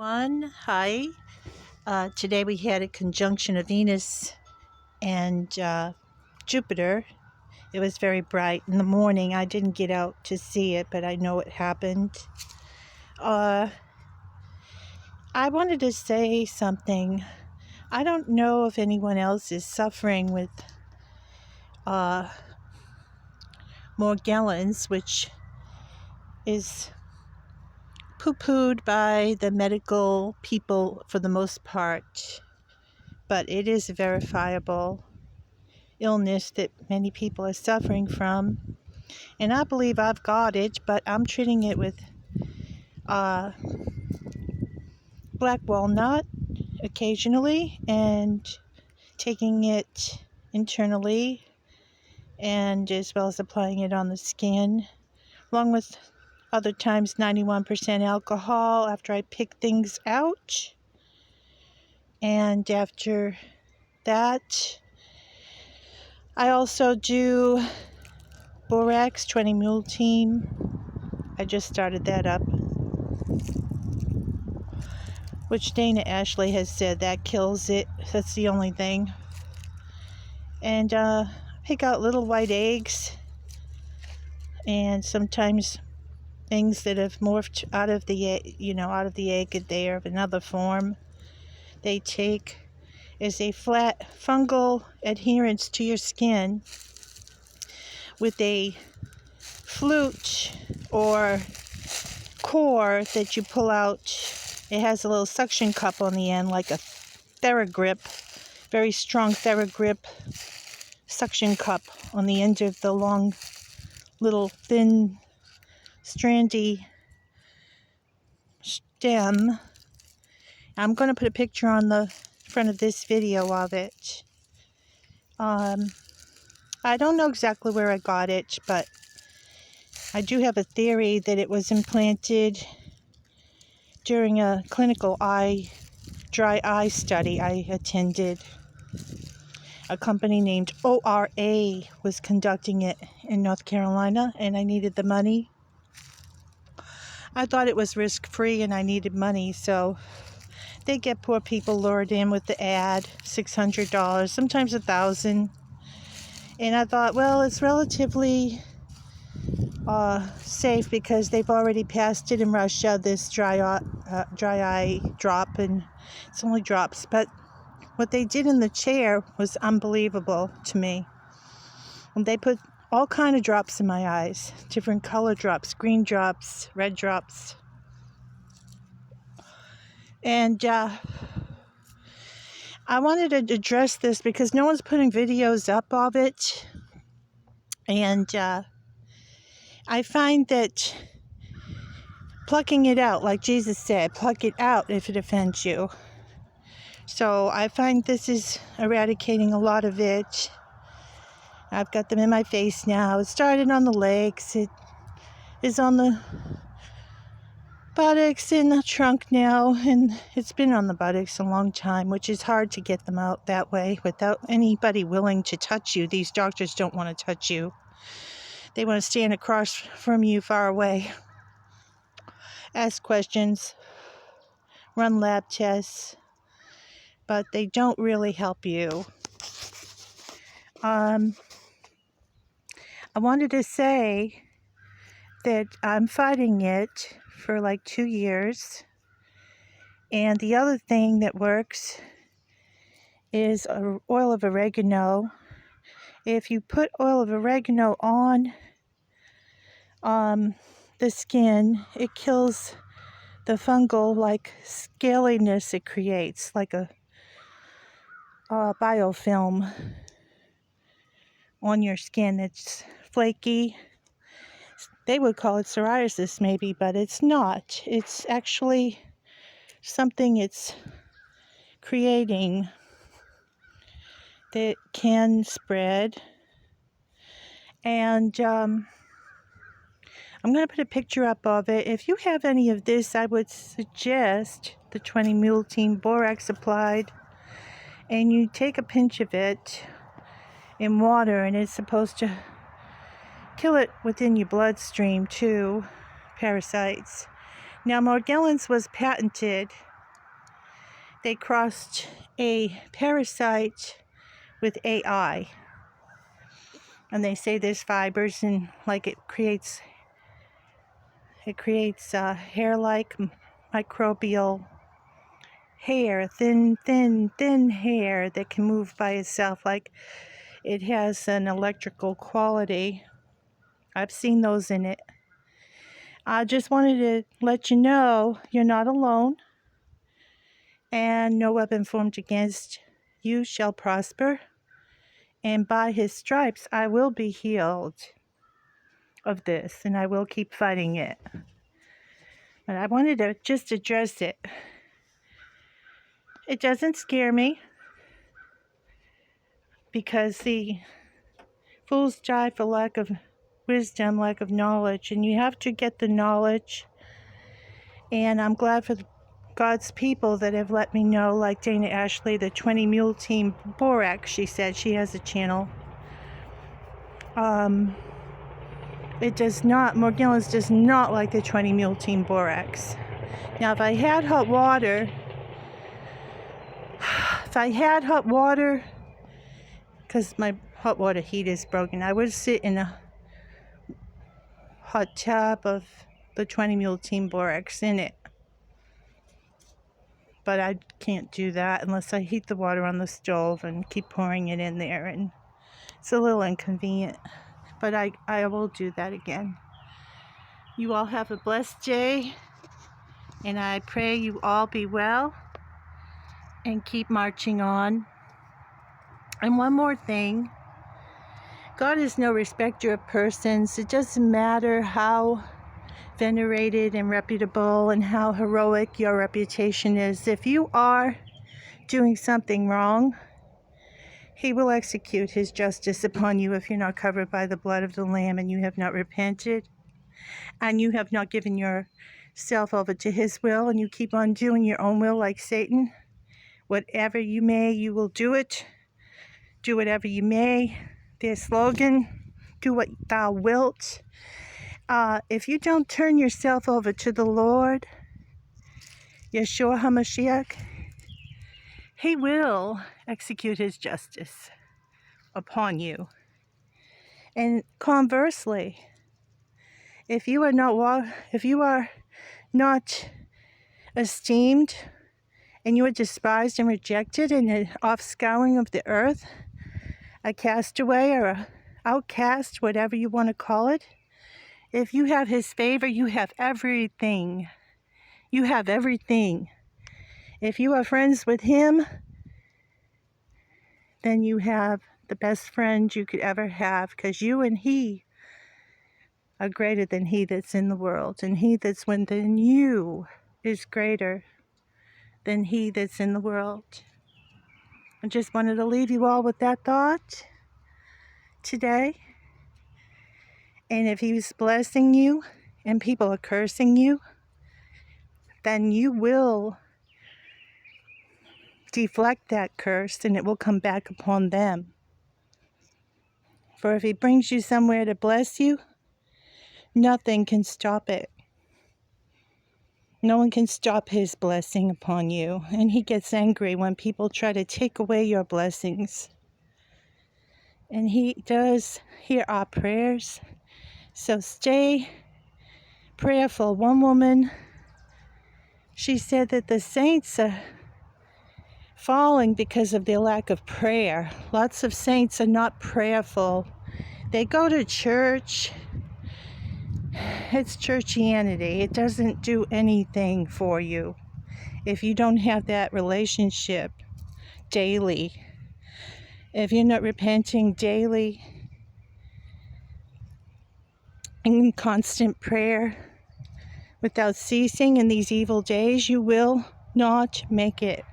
Hi. Today we had a conjunction of Venus and Jupiter. It was very bright in the morning. I didn't get out to see it, but I know it happened. Uh, I wanted to say something. I don't know if anyone else is suffering with uh, Morgellons, which is poo-pooed by the medical people for the most part, but it is a verifiable illness that many people are suffering from. And I believe I've got it, but I'm treating it with black walnut occasionally and taking it internally, and as well as applying it on the skin, along with other times 91% alcohol after I pick things out. And after that, I also do Borax 20 Mule Team. I just started that up, which Dana Ashley has said that kills it. That's the only thing. And pick out little white eggs, and sometimes things that have morphed out of the egg, and they are of another form. They take as a flat fungal adherence to your skin with a flute or core that you pull out. It has a little suction cup on the end, like a TheraGrip, very strong TheraGrip suction cup on the end of the long, little, thin, strandy stem. I'm going to put a picture on the front of this video of it. I don't know exactly where I got it, but I do have a theory that it was implanted during a clinical dry eye study I attended. A company named ORA was conducting it in North Carolina, and I needed the money. I thought it was risk-free and I needed money, so they get poor people lured in with the ad, $600, sometimes $1,000. And I thought, well, it's relatively safe because they've already passed it in Russia, this dry eye drop, and it's only drops. But what they did in the chair was unbelievable to me. And they put all kind of drops in my eyes, different color drops, green drops, red drops. And I wanted to address this because no one's putting videos up of it. And I find that plucking it out, like Jesus said, pluck it out if it offends you. So I find this is eradicating a lot of it. I've got them in my face now. It started on the legs. It is on the buttocks and the trunk now. And it's been on the buttocks a long time, which is hard to get them out that way without anybody willing to touch you. These doctors don't want to touch you. They want to stand across from you far away. Ask questions. Run lab tests. But they don't really help you. I wanted to say that I'm fighting it for like 2 years. And the other thing that works is oil of oregano. If you put oil of oregano on the skin, it kills the fungal like scaliness it creates, like a biofilm on your skin. It's flaky. They would call it psoriasis maybe, but it's not. It's actually something it's creating that can spread. And I'm going to put a picture up of it. If you have any of this, I would suggest the 20 Mule Team Borax applied. And you take a pinch of it in water, and it's supposed to kill it within your bloodstream too, parasites. Now, Morgellons was patented they crossed a parasite with AI. And they say there's fibers and like it creates hair-like microbial hair, thin hair that can move by itself. Like it has an electrical quality. I've seen those in it. I just wanted to let you know you're not alone, and no weapon formed against you shall prosper, and by his stripes I will be healed of this, and I will keep fighting it. But I wanted to just address it. It doesn't scare me, because the fools die for lack of wisdom, lack of knowledge, and you have to get the knowledge. And I'm glad for God's people that have let me know, like Dana Ashley, the 20 Mule Team Borax. She said she has a channel. It does not, Morgellons does not like the 20 Mule Team Borax. Now, if I had hot water, because my hot water heater is broken, I would sit in a hot tub of the 20 Mule Team Borax in it. But I can't do that unless I heat the water on the stove and keep pouring it in there, and it's a little inconvenient. But I will do that again. You all have a blessed day, and I pray you all be well and keep marching on. And one more thing, God is no respecter of persons. It doesn't matter how venerated and reputable and how heroic your reputation is. If you are doing something wrong, he will execute his justice upon you if you're not covered by the blood of the Lamb and you have not repented and you have not given yourself over to his will, and you keep on doing your own will like Satan. Whatever you may, you will do it. Do whatever you may. Their slogan, do what thou wilt. If you don't turn yourself over to the Lord, Yeshua HaMashiach, he will execute his justice upon you. And conversely, if you are not esteemed, and you are despised and rejected and an offscouring of the earth, a castaway or an outcast, whatever you want to call it, if you have his favor, you have everything. You have everything. If you are friends with him, then you have the best friend you could ever have, because you and he are greater than he that's in the world, and he that's within you is greater than he that's in the world. I just wanted to leave you all with that thought today. And if he's blessing you and people are cursing you, then you will deflect that curse and it will come back upon them. For if he brings you somewhere to bless you, nothing can stop it. No one can stop his blessing upon you. And he gets angry when people try to take away your blessings. And he does hear our prayers. So stay prayerful. One woman, she said that the saints are falling because of their lack of prayer. Lots of saints are not prayerful. They go to church. It's churchianity. It doesn't do anything for you if you don't have that relationship daily. If you're not repenting daily in constant prayer without ceasing in these evil days, you will not make it.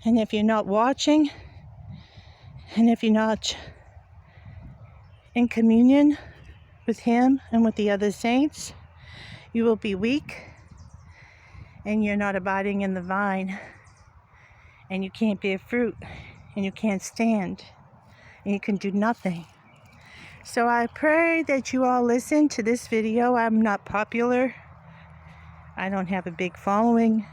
And if you're not watching, and if you're not in communion with him and with the other saints, you will be weak, and you're not abiding in the vine, and you can't bear fruit, and you can't stand, and you can do nothing. So I pray that you all listen to this video. I'm not popular. I don't have a big following.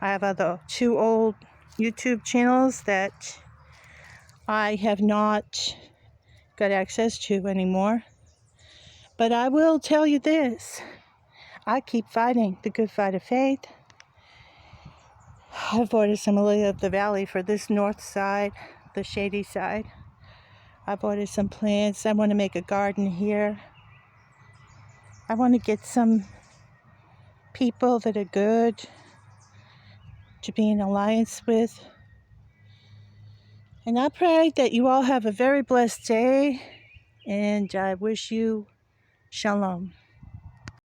I have other 2 old YouTube channels that I have not got access to anymore. But I will tell you this. I keep fighting the good fight of faith. I've ordered some lily of the valley for this north side, the shady side. I've ordered some plants. I want to make a garden here. I want to get some people that are good to be in alliance with. And I pray that you all have a very blessed day, and I wish you shalom.